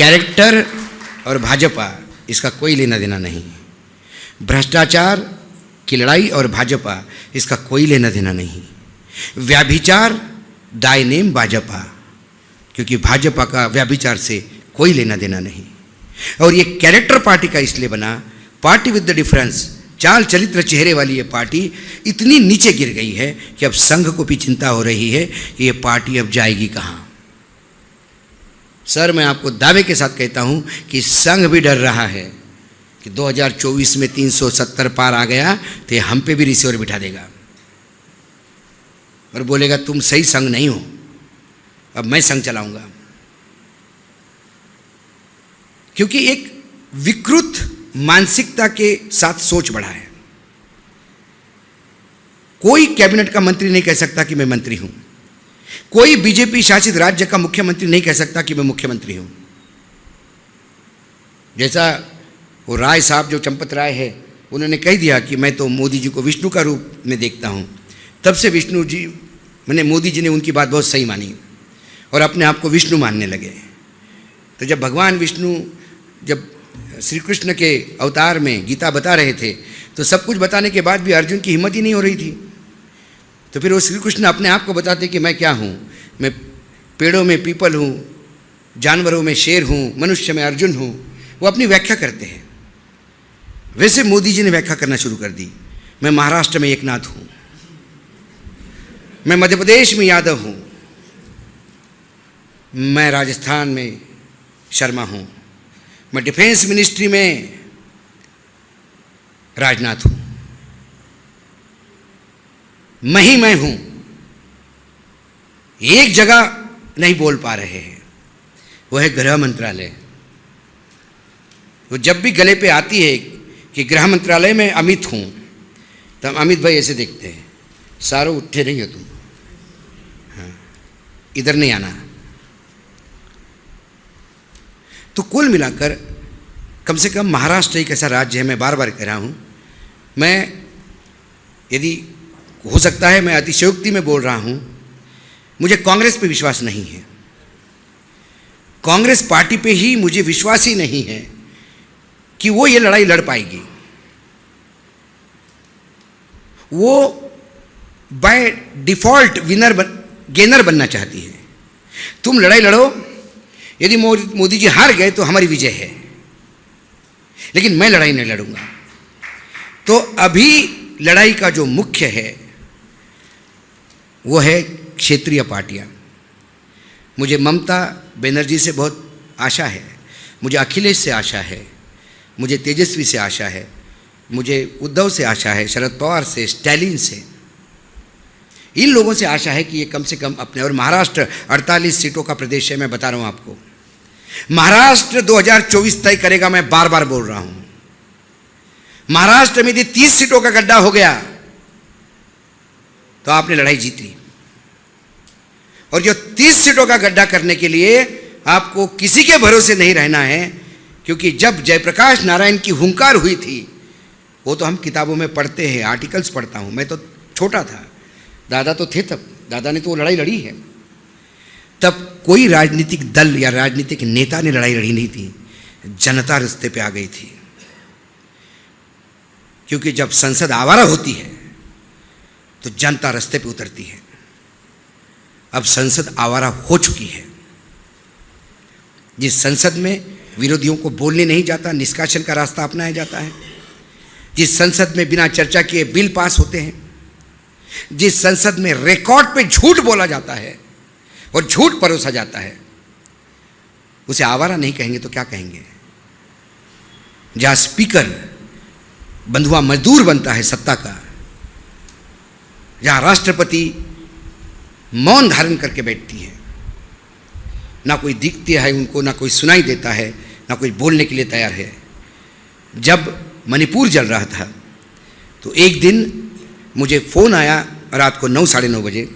Character और भाजपा इसका कोई लेना देना नहीं। भ्रष्टाचार की लड़ाई और भाजपा इसका कोई लेना देना नहीं। व्याभिचार दाय नेम भाजपा, क्योंकि भाजपा का व्याभिचार से कोई लेना देना नहीं। और ये कैरेक्टर पार्टी का इसलिए बना, पार्टी विद द डिफरेंस, चाल चरित्र चेहरे वाली ये पार्टी इतनी नीचे गिर गई है कि अब संघ को भी चिंता हो रही है कि ये पार्टी अब जाएगी कहाँ। सर, मैं आपको दावे के साथ कहता हूँ कि संघ भी डर रहा है कि 2024 में 370 पार आ गया तो ये हम पे भी रिसीवर बिठा देगा और बोलेगा तुम सही संघ नहीं हो, अब मैं संघ चलाऊंगा। क्योंकि एक विकृत मानसिकता के साथ सोच बढ़ा है। कोई कैबिनेट का मंत्री नहीं कह सकता कि मैं मंत्री हूं, कोई बीजेपी शासित राज्य का मुख्यमंत्री नहीं कह सकता कि मैं मुख्यमंत्री हूं। जैसा वो राय साहब जो चंपत राय है, उन्होंने कह दिया कि मैं तो मोदी जी को विष्णु का रूप में देखता हूं। तब से विष्णु जी, मैंने मोदी जी ने उनकी बात बहुत सही मानी और अपने आप को विष्णु मानने लगे। तो जब भगवान विष्णु जब श्री कृष्ण के अवतार में गीता बता रहे थे तो सब कुछ बताने के बाद भी अर्जुन की हिम्मत ही नहीं हो रही थी। तो फिर वो श्री कृष्ण अपने आप को बताते कि मैं क्या हूँ, मैं पेड़ों में पीपल हूँ, जानवरों में शेर हूँ, मनुष्य में अर्जुन हूँ। वो अपनी व्याख्या करते हैं। वैसे मोदी जी ने व्याख्या करना शुरू कर दी, मैं महाराष्ट्र में एकनाथ हूँ, मैं मध्य प्रदेश में यादव हूँ, मैं राजस्थान में शर्मा हूँ, मैं डिफेंस मिनिस्ट्री में राजनाथ हूं, मैं हूं। एक जगह नहीं बोल पा रहे हैं, वो है गृह मंत्रालय। वो जब भी गले पे आती है कि गृह मंत्रालय में अमित हूं, तब अमित भाई ऐसे देखते हैं, सारो उठे नहीं हो तुम, हाँ, इधर नहीं आना। तो कुल मिलाकर कम से कम महाराष्ट्र एक ऐसा राज्य है, मैं बार बार कह रहा हूँ, मैं यदि हो सकता है मैं अतिशयोक्ति में बोल रहा हूँ, मुझे कांग्रेस पे विश्वास नहीं है। कांग्रेस पार्टी पे ही मुझे विश्वास ही नहीं है कि वो ये लड़ाई लड़ पाएगी। वो बाय डिफॉल्ट गेनर बनना चाहती है। तुम लड़ाई लड़ो, यदि मोदी जी हार गए तो हमारी विजय है, लेकिन मैं लड़ाई नहीं लड़ूंगा। तो अभी लड़ाई का जो मुख्य है वो है क्षेत्रीय पार्टियां। मुझे ममता बनर्जी से बहुत आशा है, मुझे अखिलेश से आशा है, मुझे तेजस्वी से आशा है, मुझे उद्धव से आशा है, शरद पवार से, स्टैलिन से, इन लोगों से आशा है कि ये कम से कम अपने, और महाराष्ट्र 48 सीटों का प्रदेश है, मैं बता रहा हूं आपको, महाराष्ट्र 2024 तय करेगा। मैं बार बार बोल रहा हूं, महाराष्ट्र में यदि 30 सीटों का गड्ढा हो गया तो आपने लड़ाई जीत ली। और जो 30 सीटों का गड्ढा करने के लिए आपको किसी के भरोसे नहीं रहना है, क्योंकि जब जयप्रकाश नारायण की हुंकार हुई थी, वो तो हम किताबों में पढ़ते हैं, आर्टिकल्स पढ़ता हूं, मैं तो छोटा था, दादा तो थे तब, दादा ने तो वो लड़ाई लड़ी है। तब कोई राजनीतिक दल या राजनीतिक नेता ने लड़ाई लड़ी नहीं थी, जनता रास्ते पे आ गई थी। क्योंकि जब संसद आवारा होती है तो जनता रास्ते पे उतरती है। अब संसद आवारा हो चुकी है। जिस संसद में विरोधियों को बोलने नहीं जाता, निष्कासन का रास्ता अपनाया जाता है, जिस संसद में बिना चर्चा किए बिल पास होते हैं, जिस संसद में रिकॉर्ड पे झूठ बोला जाता है और झूठ परोसा जाता है, उसे आवारा नहीं कहेंगे तो क्या कहेंगे? जहां स्पीकर बंधुआ मजदूर बनता है सत्ता का, जहां राष्ट्रपति मौन धारण करके बैठती है, ना कोई दिखती है उनको, ना कोई सुनाई देता है, ना कोई बोलने के लिए तैयार है। जब मणिपुर जल रहा था तो एक दिन मुझे फ़ोन आया रात को 9 साढ़े 9 बजे,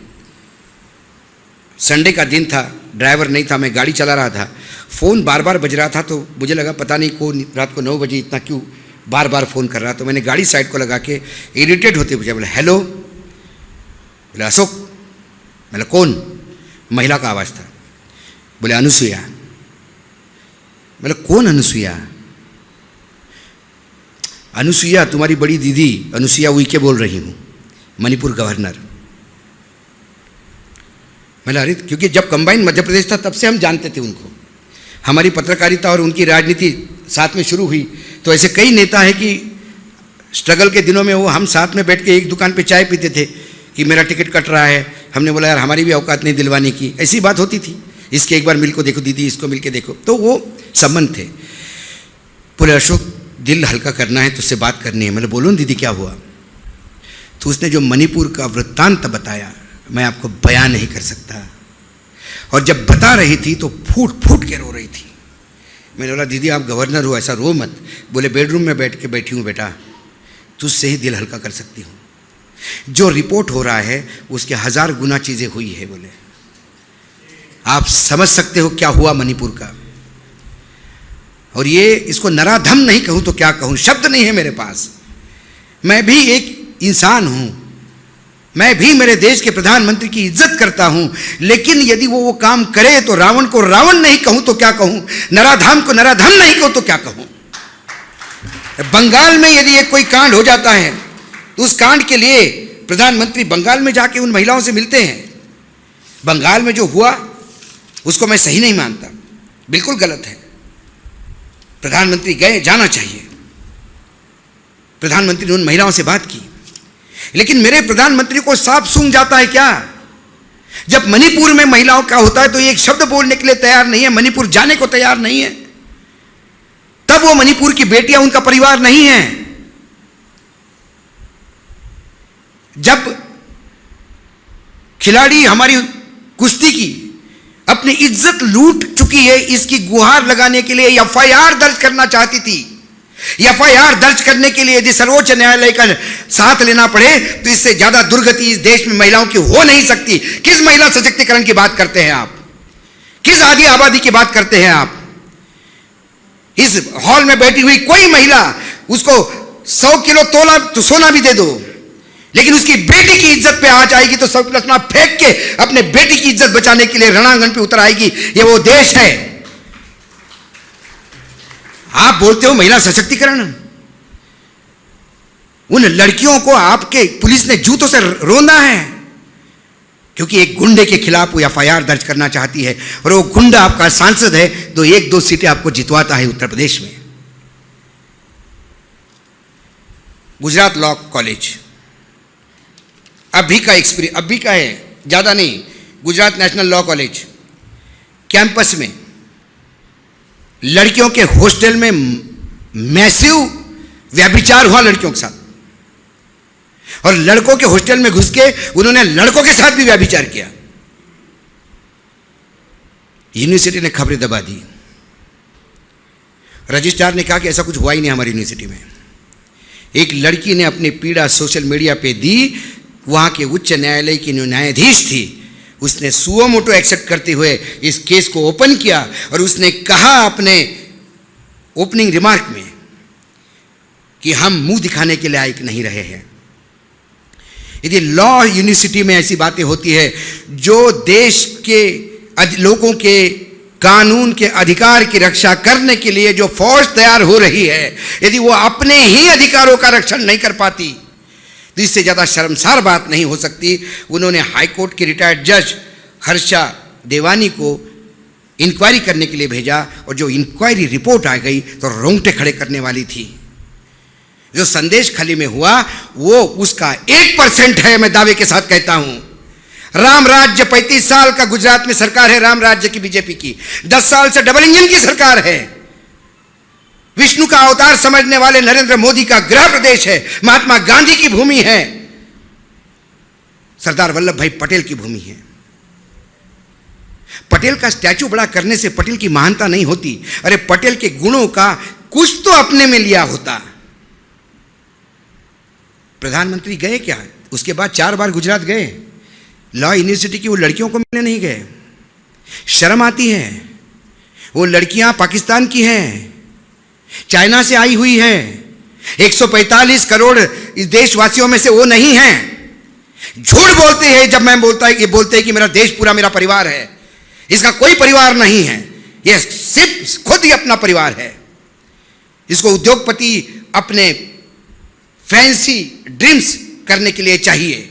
संडे का दिन था, ड्राइवर नहीं था, मैं गाड़ी चला रहा था, फ़ोन बार बार बज रहा था। तो मुझे लगा पता नहीं कौन रात को 9 बजे इतना क्यों बार बार फ़ोन कर रहा। तो मैंने गाड़ी साइड को लगा के इरिटेट होते मुझे बोला हेलो, बोले अशोक, बोले कौन? महिला का आवाज़ था। बोले अनुसुईया। मतलब कौन अनुसुईया? अनुसुईया तुम्हारी बड़ी दीदी अनुसुईया उइके बोल रही हूँ, मणिपुर गवर्नर। मतलब अरे क्योंकि जब कंबाइन मध्य प्रदेश था तब से हम जानते थे उनको, हमारी पत्रकारिता और उनकी राजनीति साथ में शुरू हुई। तो ऐसे कई नेता हैं कि स्ट्रगल के दिनों में वो हम साथ में बैठ के एक दुकान पे चाय पीते थे कि मेरा टिकट कट रहा है, हमने बोला यार हमारी भी औकात नहीं दिलवाने की, ऐसी बात होती थी। इसके एक बार मिल को देखो दीदी, इसको मिल के देखो, तो वो संबंध थे। बोले अशोक दिल हल्का करना है, तुझसे बात करनी है। मैंने बोलो न दीदी क्या हुआ? तो उसने जो मणिपुर का वृत्तांत बताया मैं आपको बयान नहीं कर सकता। और जब बता रही थी तो फूट फूट के रो रही थी। मैंने बोला दीदी आप गवर्नर हो, ऐसा रो मत। बोले बेडरूम में बैठ के बैठी हूँ बेटा, तुझसे ही दिल हल्का कर सकती हूँ। जो रिपोर्ट हो रहा है उसके 1000 गुना चीज़ें हुई है। बोले आप समझ सकते हो क्या हुआ मणिपुर का। और ये इसको नराधम नहीं कहूँ तो क्या कहूँ, शब्द नहीं है मेरे पास। मैं भी एक इंसान हूँ, मैं भी मेरे देश के प्रधानमंत्री की इज्जत करता हूँ, लेकिन यदि वो काम करे तो रावण को रावण नहीं कहूँ तो क्या कहूँ, नराधम को नराधम नहीं कहूँ तो क्या कहूँ। बंगाल में यदि एक कोई कांड हो जाता है तो उस कांड के लिए प्रधानमंत्री बंगाल में जाके उन महिलाओं से मिलते हैं। बंगाल में जो हुआ उसको मैं सही नहीं मानता, बिल्कुल गलत है। प्रधानमंत्री गए, जाना चाहिए। प्रधानमंत्री ने उन महिलाओं से बात की, लेकिन मेरे प्रधानमंत्री को साफ सूंघ जाता है क्या? जब मणिपुर में महिलाओं का होता है तो ये एक शब्द बोलने के लिए तैयार नहीं है, मणिपुर जाने को तैयार नहीं है। तब वो मणिपुर की बेटियां उनका परिवार नहीं है। जब खिलाड़ी हमारी कुश्ती की अपनी इज्जत लूट चुकी है, इसकी गुहार लगाने के लिए एफआईआर दर्ज करना चाहती थी। एफआईआर दर्ज करने के लिए यदि सर्वोच्च न्यायालय का साथ लेना पड़े तो इससे ज्यादा दुर्गति इस देश में महिलाओं की हो नहीं सकती। किस महिला सशक्तिकरण की बात करते हैं आप? किस आधी आबादी की बात करते हैं आप? इस हॉल में बैठी हुई कोई महिला, उसको 100 किलो तोला तो सोना भी दे दो, लेकिन उसकी बेटी की इज्जत पे आंच आएगी तो 100 किलो सोना फेंक के अपने बेटी की इज्जत बचाने के लिए रणांगण पे उतर आएगी। ये वो देश है। आप बोलते हो महिला सशक्तिकरण, उन लड़कियों को आपके पुलिस ने जूतों से रोंदा है क्योंकि एक गुंडे के खिलाफ वो एफआईआर दर्ज करना चाहती है और वो गुंडा आपका सांसद है तो 1-2 सीटें आपको जितवाता है उत्तर प्रदेश में। गुजरात लॉ कॉलेज अभी का एक्सपीरियंस, अभी का है, ज़्यादा नहीं। Gujarat national law college campus में लड़कियों के हॉस्टल में मैसिव व्यभिचार हुआ लड़कियों के साथ, और लड़कों के हॉस्टल में घुस के उन्होंने लड़कों के साथ भी व्यभिचार किया। यूनिवर्सिटी ने खबरें दबा दी। रजिस्ट्रार ने कहा कि ऐसा कुछ हुआ ही नहीं हमारी यूनिवर्सिटी में। एक लड़की ने अपनी पीड़ा सोशल मीडिया पे दी। वहाँ के उच्च न्यायालय की जो न्यायाधीश थी उसने सुओ मोटो एक्सेप्ट करते हुए इस केस को ओपन किया और उसने कहा अपने ओपनिंग रिमार्क में कि हम मुंह दिखाने के लायक नहीं रहे हैं। यदि लॉ यूनिवर्सिटी में ऐसी बातें होती है, जो देश के लोगों के कानून के अधिकार की रक्षा करने के लिए जो फौज तैयार हो रही है, यदि वो अपने ही अधिकारों का रक्षण नहीं कर पाती तो इससे ज़्यादा शर्मसार बात नहीं हो सकती। उन्होंने हाई कोर्ट के रिटायर्ड जज हर्षा देवानी को इंक्वायरी करने के लिए भेजा और जो इंक्वायरी रिपोर्ट आ गई तो रोंगटे खड़े करने वाली थी। जो संदेश खली में हुआ वो उसका 1% है, मैं दावे के साथ कहता हूं। राम राज्य 35 साल का गुजरात में सरकार है, राम राज्य की बीजेपी की 10 साल से डबल इंजन की सरकार है। विष्णु का अवतार समझने वाले नरेंद्र मोदी का गृह प्रदेश है, महात्मा गांधी की भूमि है, सरदार वल्लभ भाई पटेल की भूमि है। पटेल का स्टैचू बड़ा करने से पटेल की महानता नहीं होती। अरे पटेल के गुणों का कुछ तो अपने में लिया होता। प्रधानमंत्री गए क्या? उसके बाद 4 बार गुजरात गए। लॉ यूनिवर्सिटी की वो लड़कियों को मिलने नहीं गए। शर्म आती है। वो लड़कियां पाकिस्तान की हैं, चाइना से आई हुई है। 145 करोड़ इस देशवासियों में से वो नहीं हैं। झूठ बोलते हैं जब मैं बोलते हैं कि मेरा देश पूरा मेरा परिवार है। इसका कोई परिवार नहीं है। यह सिर्फ खुद ही अपना परिवार है। इसको उद्योगपति अपने फैंसी ड्रीम्स करने के लिए चाहिए।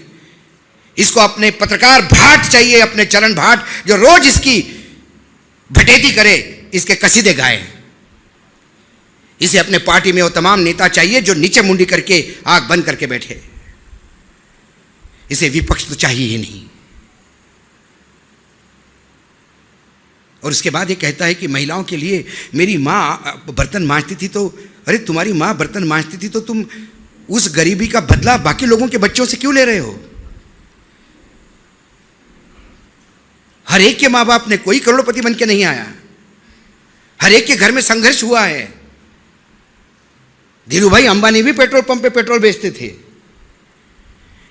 इसको अपने पत्रकार भाट चाहिए, अपने चरण भाट, जो रोज इसकी भटेती करे, इसके कसीदे गाए। इसे अपने पार्टी में वो तमाम नेता चाहिए जो नीचे मुंडी करके आंख बंद करके बैठे। इसे विपक्ष तो चाहिए ही नहीं। और उसके बाद ये कहता है कि महिलाओं के लिए मेरी माँ बर्तन मांजती थी, तो अरे तुम्हारी माँ बर्तन मांजती थी तो तुम उस गरीबी का बदला बाकी लोगों के बच्चों से क्यों ले रहे हो? हर एक के माँ बाप ने कोई करोड़पति बन के नहीं आया, हर एक के घर में संघर्ष हुआ है। धीरू भाई अंबानी भी पेट्रोल पंप पे पेट्रोल बेचते थे।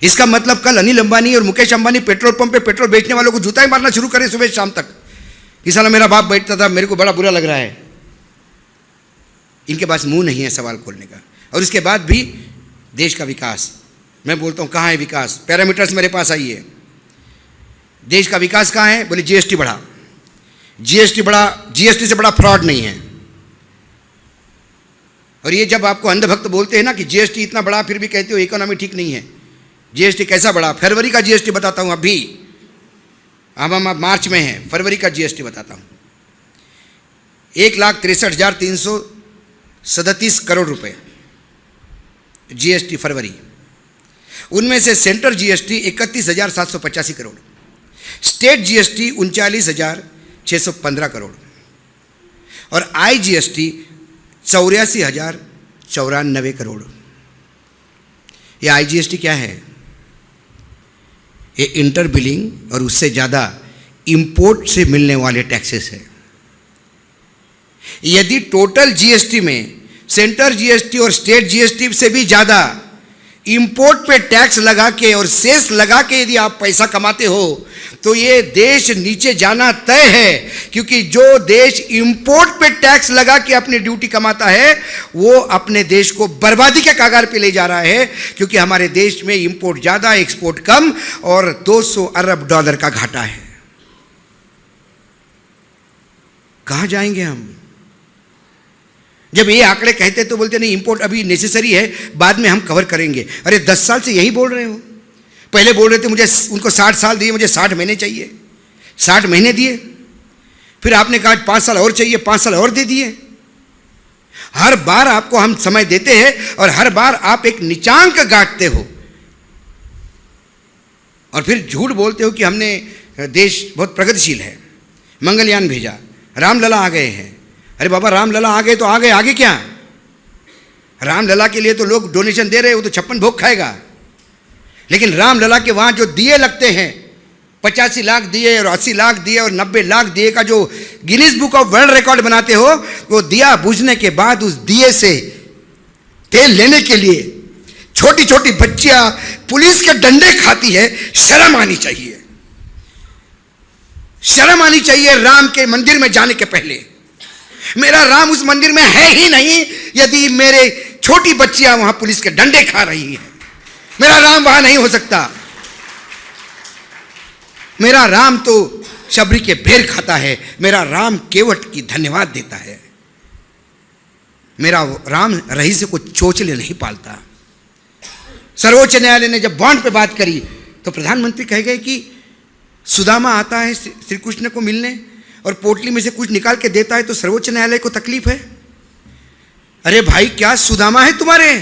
इसका मतलब कल अनिल अंबानी और मुकेश अंबानी पेट्रोल पंप पे पेट्रोल बेचने वालों को जूता ही मारना शुरू करें सुबह शाम तक। इस साल मेरा बाप बैठता था, मेरे को बड़ा बुरा लग रहा है। इनके पास मुंह नहीं है सवाल खोलने का। और इसके बाद भी देश का विकास, मैं बोलता हूं कहाँ है विकास? पैरामीटर्स मेरे पास आइए। देश का विकास कहाँ है? बोले जीएसटी बढ़ा। जीएसटी से बड़ा फ्रॉड नहीं है। और ये जब आपको अंधभक्त बोलते हैं ना कि जीएसटी इतना बड़ा, फिर भी कहते हो इकोनॉमी ठीक नहीं है। जीएसटी कैसा बढ़ा? फरवरी का जीएसटी बताता हूं। अभी अब हम मार्च में हैं, फरवरी का जीएसटी बताता हूं। 1,63,337 करोड़ रुपए जीएसटी फरवरी। उनमें से central GST 31,785 crore, state GST 39,615 crore और आईजीएसटी 84,094 करोड़। ये आईजीएसटी क्या है? ये इंटर बिलिंग और उससे ज़्यादा इंपोर्ट से मिलने वाले टैक्सेस है। यदि टोटल जीएसटी में सेंट्रल जीएसटी और स्टेट जीएसटी से भी ज़्यादा इंपोर्ट पे टैक्स लगा के और सेस लगा के यदि आप पैसा कमाते हो तो ये देश नीचे जाना तय है। क्योंकि जो देश इंपोर्ट पे टैक्स लगा के अपनी ड्यूटी कमाता है वो अपने देश को बर्बादी के कगार पे ले जा रहा है। क्योंकि हमारे देश में इंपोर्ट ज़्यादा, एक्सपोर्ट कम और 200 अरब डॉलर का घाटा है। कहाँ जाएंगे हम? जब ये आंकड़े कहते तो बोलते नहीं इंपोर्ट अभी नेसेसरी है, बाद में हम कवर करेंगे। अरे 10 साल से यही बोल रहे हो। पहले बोल रहे थे मुझे उनको 60 साल दिए, मुझे 60 महीने चाहिए, 60 महीने दिए। फिर आपने कहा 5 साल और चाहिए, 5 साल और दे दिए। हर बार आपको हम समय देते हैं और हर बार आप एक नीचांक गांठते हो और फिर झूठ बोलते हो कि हमने देश बहुत प्रगतिशील है, मंगलयान भेजा, रामलला आ गए हैं। अरे बाबा रामलला आ गए तो आ गए, आगे क्या? रामलला के लिए तो लोग डोनेशन दे रहे हैं, वो तो 56 भोग खाएगा। लेकिन रामलला के वहाँ जो दिए लगते हैं, 85 लाख दिए और 80 लाख दिए और 90 लाख दिए का जो Guinness book of world record बनाते हो, वो दिया बुझने के बाद उस दिए से तेल लेने के लिए छोटी छोटी बच्चियां पुलिस के डंडे खाती है। शर्म आनी चाहिए, शर्म आनी चाहिए। राम के मंदिर में जाने के पहले मेरा राम उस मंदिर में है ही नहीं यदि मेरे छोटी बच्चियां वहां पुलिस के डंडे खा रही हैं। मेरा राम वहां नहीं हो सकता। मेरा राम तो शबरी के बेर खाता है, मेरा राम केवट की धन्यवाद देता है। मेरा राम रईस को चोचले नहीं पालता। सर्वोच्च न्यायालय ने जब बॉन्ड पे बात करी तो प्रधानमंत्री कह गए कि सुदामा आता है श्री कृष्ण को मिलने और पोटली में से कुछ निकाल के देता है तो सर्वोच्च न्यायालय को तकलीफ है। अरे भाई क्या सुदामा है तुम्हारे?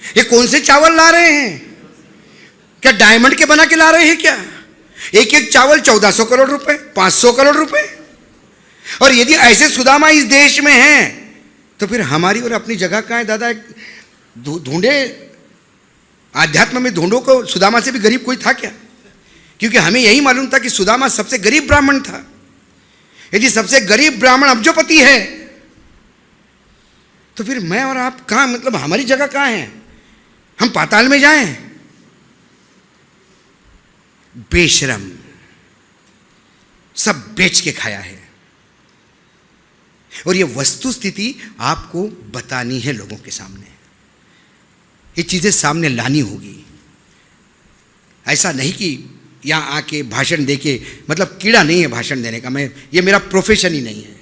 ये कौन से चावल ला रहे हैं? क्या डायमंड के बना के ला रहे हैं क्या? एक एक चावल 1400 करोड़ रुपए, 500 करोड़ रुपए। और यदि ऐसे सुदामा इस देश में हैं तो फिर हमारी और अपनी जगह कहाँ है दादा? ढूंढे आध्यात्म में ढूंढो को सुदामा से भी गरीब कोई था क्या? क्योंकि हमें यही मालूम था कि सुदामा सबसे गरीब ब्राह्मण था। यदि सबसे गरीब ब्राह्मण अब्जोपति है तो फिर मैं और आप कहाँ, मतलब हमारी जगह कहाँ है? हम पाताल में जाएं? बेशरम, सब बेच के खाया है। और ये वस्तु स्थिति आपको बतानी है लोगों के सामने, ये चीजें सामने लानी होगी। ऐसा नहीं कि यहाँ आके भाषण दे के, मतलब कीड़ा नहीं है भाषण देने का, ये मेरा प्रोफेशन ही नहीं है।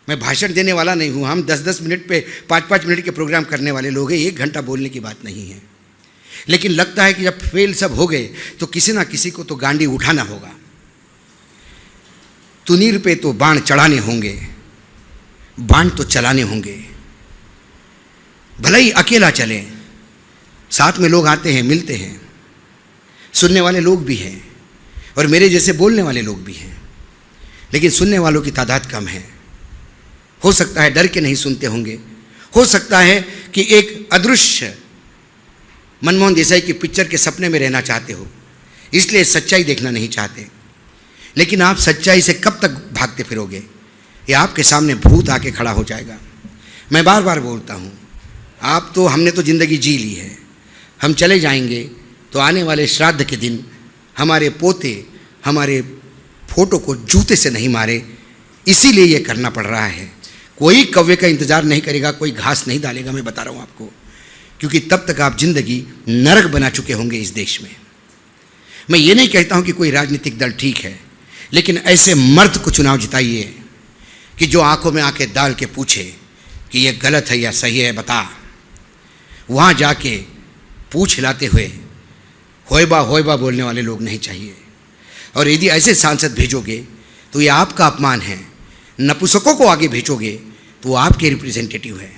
मैं भाषण देने वाला नहीं हूँ। हम 10-10 मिनट पे 5-5 मिनट के प्रोग्राम करने वाले लोग हैं, 1 घंटा बोलने की बात नहीं है। लेकिन लगता है कि जब फेल सब हो गए तो किसी ना किसी को तो गांडी उठाना होगा। तुनीर पे तो बाण चढ़ाने होंगे, बाण तो चलाने होंगे। भले ही अकेला चले, साथ में लोग आते हैं, मिलते हैं, सुनने वाले लोग भी हैं और मेरे जैसे बोलने वाले लोग भी हैं, लेकिन सुनने वालों की तादाद कम है। हो सकता है डर के नहीं सुनते होंगे, हो सकता है कि एक अदृश्य मनमोहन देसाई की पिक्चर के सपने में रहना चाहते हो, इसलिए सच्चाई देखना नहीं चाहते। लेकिन आप सच्चाई से कब तक भागते फिरोगे? ये आपके सामने भूत आके खड़ा हो जाएगा। मैं बार बार बोलता हूँ, हमने तो ज़िंदगी जी ली है, हम चले जाएंगे तो आने वाले श्राद्ध के दिन हमारे पोते हमारे फोटो को जूते से नहीं मारे, इसीलिए ये करना पड़ रहा है। कोई कौवे का इंतज़ार नहीं करेगा, कोई घास नहीं डालेगा, मैं बता रहा हूँ आपको, क्योंकि तब तक आप जिंदगी नरक बना चुके होंगे इस देश में। मैं ये नहीं कहता हूँ कि कोई राजनीतिक दल ठीक है, लेकिन ऐसे मर्द को चुनाव जिताइए कि जो आंखों में आके डाल के पूछे कि ये गलत है या सही है, बता। वहाँ जाके पूछ हिलाते हुए होयबा होयबा बोलने वाले लोग नहीं चाहिए। और यदि ऐसे सांसद भेजोगे तो ये आपका अपमान है। नपुंसकों को आगे भेजोगे तो वो आपके रिप्रेजेंटेटिव है,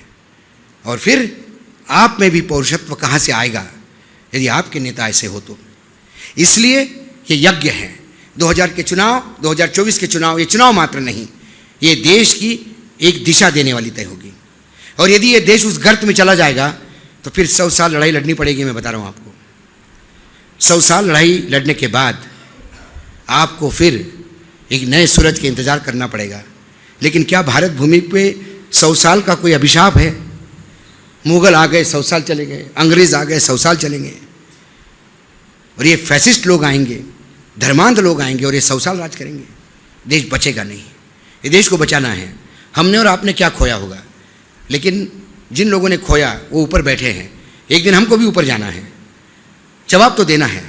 और फिर आप में भी पौरुषत्व कहाँ से आएगा यदि आपके नेता ऐसे हो तो। इसलिए ये यज्ञ है। 2000 के चुनाव, 2024 के चुनाव, ये चुनाव मात्र नहीं, ये देश की एक दिशा देने वाली तय होगी। और यदि ये देश उस गर्त में चला जाएगा तो फिर 100 साल लड़ाई लड़नी पड़ेगी। मैं बता रहा हूँ आपको, 100 साल लड़ाई लड़ने के बाद आपको फिर एक नए सूरज के इंतज़ार करना पड़ेगा। लेकिन क्या भारत भूमि पे 100 साल का कोई अभिशाप है? मुगल आ गए 100 साल चले गए, अंग्रेज़ आ गए 100 साल चलेंगे, और ये फैसिस्ट लोग आएंगे, धर्मांध लोग आएंगे और ये 100 साल राज करेंगे। देश बचेगा नहीं। ये देश को बचाना है। हमने और आपने क्या खोया होगा, लेकिन जिन लोगों ने खोया वो ऊपर बैठे हैं। एक दिन हमको भी ऊपर जाना है, जवाब तो देना है।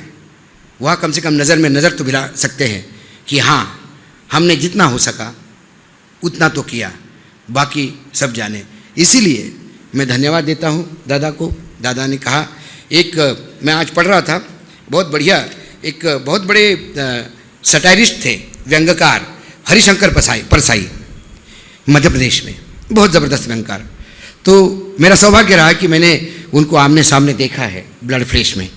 वहाँ कम से कम नज़र में नज़र तो मिला सकते हैं कि हाँ, हमने जितना हो सका उतना तो किया, बाकी सब जाने। इसीलिए मैं धन्यवाद देता हूँ दादा को। दादा ने कहा, मैं आज पढ़ रहा था, बहुत बढ़िया, एक बहुत बड़े सटायरिस्ट थे, व्यंग्यकार, हरिशंकर परसाई, मध्य प्रदेश में बहुत ज़बरदस्त व्यंग्यकार। तो मेरा सौभाग्य रहा कि मैंने उनको आमने सामने देखा है, ब्लड फ्लैश में।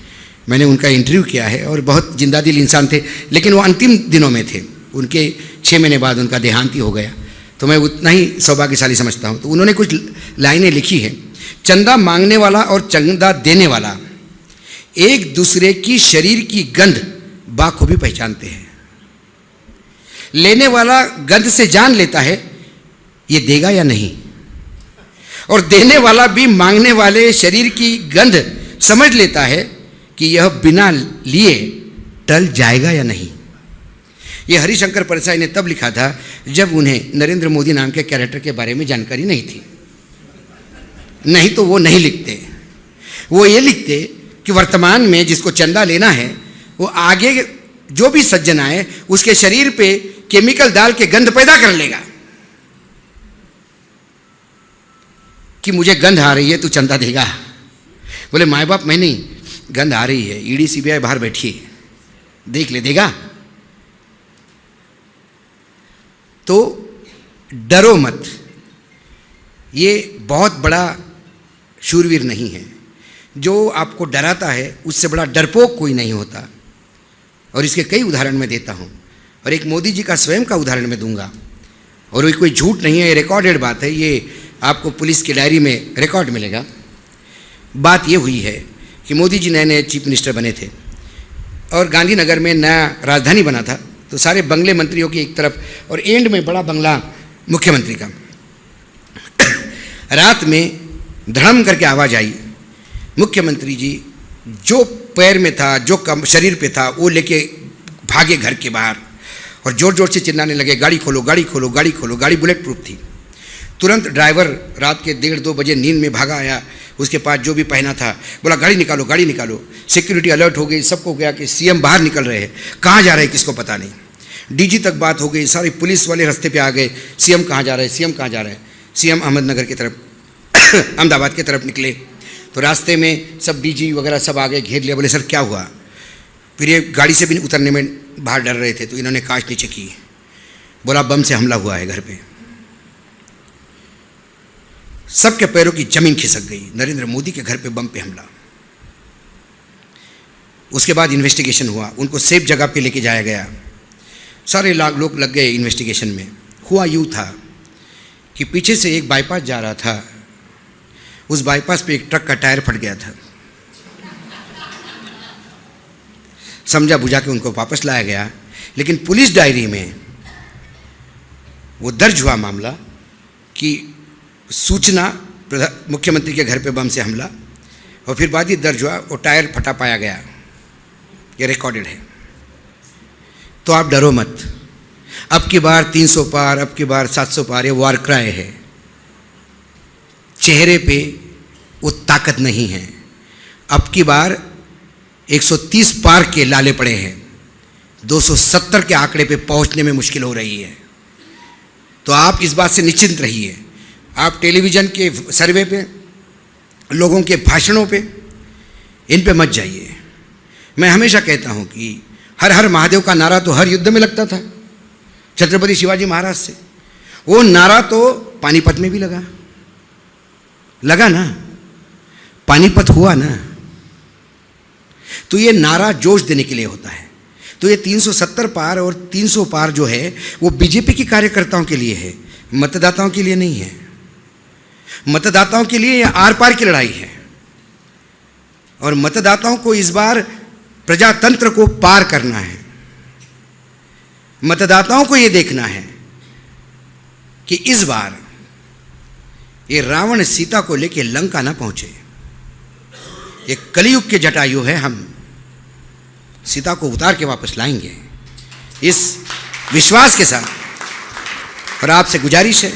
मैंने उनका इंटरव्यू किया है और बहुत जिंदा दिल इंसान थे, लेकिन वो अंतिम दिनों में थे। उनके 6 महीने बाद उनका देहांत ही हो गया, तो मैं उतना ही सौभाग्यशाली समझता हूँ। तो उन्होंने कुछ लाइनें लिखी हैं। चंदा मांगने वाला और चंदा देने वाला एक दूसरे की शरीर की गंध बाखूबी पहचानते हैं। लेने वाला गंध से जान लेता है ये देगा या नहीं, और देने वाला भी मांगने वाले शरीर की गंध समझ लेता है कि यह बिना लिए टल जाएगा या नहीं। ये हरिशंकर परसाई ने तब लिखा था जब उन्हें नरेंद्र मोदी नाम के कैरेक्टर के बारे में जानकारी नहीं थी। नहीं तो वो नहीं लिखते। वो ये लिखते कि वर्तमान में जिसको चंदा लेना है वो आगे जो भी सज्जन आए उसके शरीर पे केमिकल डाल के गंध पैदा कर लेगा कि मुझे गंध आ रही है, तू चंदा देगा। बोले माए बाप मैं नहीं, गंध आ रही है, ईडी सीबीआई बाहर बैठी है, देख ले, देगा। तो डरो मत, ये बहुत बड़ा शूरवीर नहीं है। जो आपको डराता है उससे बड़ा डरपोक कोई नहीं होता। और इसके कई उदाहरण मैं देता हूँ, और एक मोदी जी का स्वयं का उदाहरण मैं दूंगा। और ये कोई झूठ नहीं है, ये रिकॉर्डेड बात है, ये आपको पुलिस की डायरी में रिकॉर्ड मिलेगा। बात ये हुई है कि मोदी जी नए नए चीफ मिनिस्टर बने थे और गांधीनगर में नया राजधानी बना था, तो सारे बंगले मंत्रियों की एक तरफ और एंड में बड़ा बंगला मुख्यमंत्री का। रात में धड़म करके आवाज़ आई। मुख्यमंत्री जी जो पैर में था, जो शरीर पे था, वो लेके भागे घर के बाहर और जोर जोर से चिल्लाने लगे, गाड़ी खोलो, गाड़ी खोलो, गाड़ी खोलो। गाड़ी बुलेट प्रूफ थी। तुरंत ड्राइवर रात के 1:30-2 बजे नींद में भागा आया, उसके पास जो भी पहना था, बोला गाड़ी निकालो गाड़ी निकालो। सिक्योरिटी अलर्ट हो गई, सबको गया कि सीएम बाहर निकल रहे हैं, कहाँ जा रहे हैं किसको पता नहीं। डीजी तक बात हो गई, सारी पुलिस वाले रास्ते पे आ गए, सीएम कहाँ जा रहे हैं, सीएम कहाँ जा रहे हैं। सीएम अहमदनगर की तरफ अहमदाबाद की तरफ निकले तो रास्ते में सब डीजी वगैरह सब आ गए, घेर लिया। बोले सर क्या हुआ? फिर ये गाड़ी से भी उतरने में बाहर डर रहे थे, तो इन्होंने कांच नीचे की। बोला बम से हमला हुआ है घर पे। सबके पैरों की जमीन खिसक गई, नरेंद्र मोदी के घर पे बम पे हमला। उसके बाद इन्वेस्टिगेशन हुआ, उनको सेफ जगह पे लेके जाया गया, सारे लोग लग गए इन्वेस्टिगेशन में। हुआ यूँ था कि पीछे से एक बाईपास जा रहा था, उस बाईपास पे एक ट्रक का टायर फट गया था। समझा बुझा के उनको वापस लाया गया, लेकिन पुलिस डायरी में वो दर्ज हुआ मामला कि सूचना मुख्यमंत्री के घर पे बम से हमला, और फिर बाद ही दर्ज हुआ वो टायर फटा पाया गया। ये रिकॉर्डेड है। तो आप डरो मत, अब की बार 300 पार, अब की बार 700 पार, ये वार क्राई है। चेहरे पे वो ताकत नहीं है। अब की बार 130 पार के लाले पड़े हैं, 270 के आंकड़े पे पहुंचने में मुश्किल हो रही है। तो आप इस बात से निश्चिंत रहिए। आप टेलीविज़न के सर्वे पे, लोगों के भाषणों पे, इन पे मत जाइए। मैं हमेशा कहता हूँ कि हर हर महादेव का नारा तो हर युद्ध में लगता था छत्रपति शिवाजी महाराज से। वो नारा तो पानीपत में भी लगा ना, पानीपत हुआ ना। तो ये नारा जोश देने के लिए होता है। तो ये 370 पार और 300 पार जो है वो बीजेपी के कार्यकर्ताओं के लिए है, मतदाताओं के लिए नहीं है। मतदाताओं के लिए ये आर पार की लड़ाई है, और मतदाताओं को इस बार प्रजातंत्र को पार करना है। मतदाताओं को ये देखना है कि इस बार ये रावण सीता को लेके लंका ना पहुंचे। ये कलयुग के जटायु है, हम सीता को उतार के वापस लाएंगे, इस विश्वास के साथ। और आपसे गुजारिश है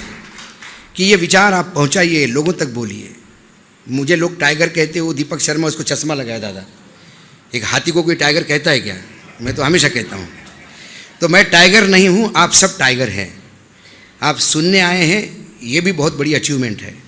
कि ये विचार आप पहुंचाइए, लोगों तक बोलिए। मुझे लोग टाइगर कहते हो, दीपक शर्मा उसको चश्मा लगाया दादा। एक हाथी को कोई टाइगर कहता है क्या? मैं तो हमेशा कहता हूँ। तो मैं टाइगर नहीं हूँ, आप सब टाइगर हैं। आप सुनने आए हैं, ये भी बहुत बड़ी अचीवमेंट है।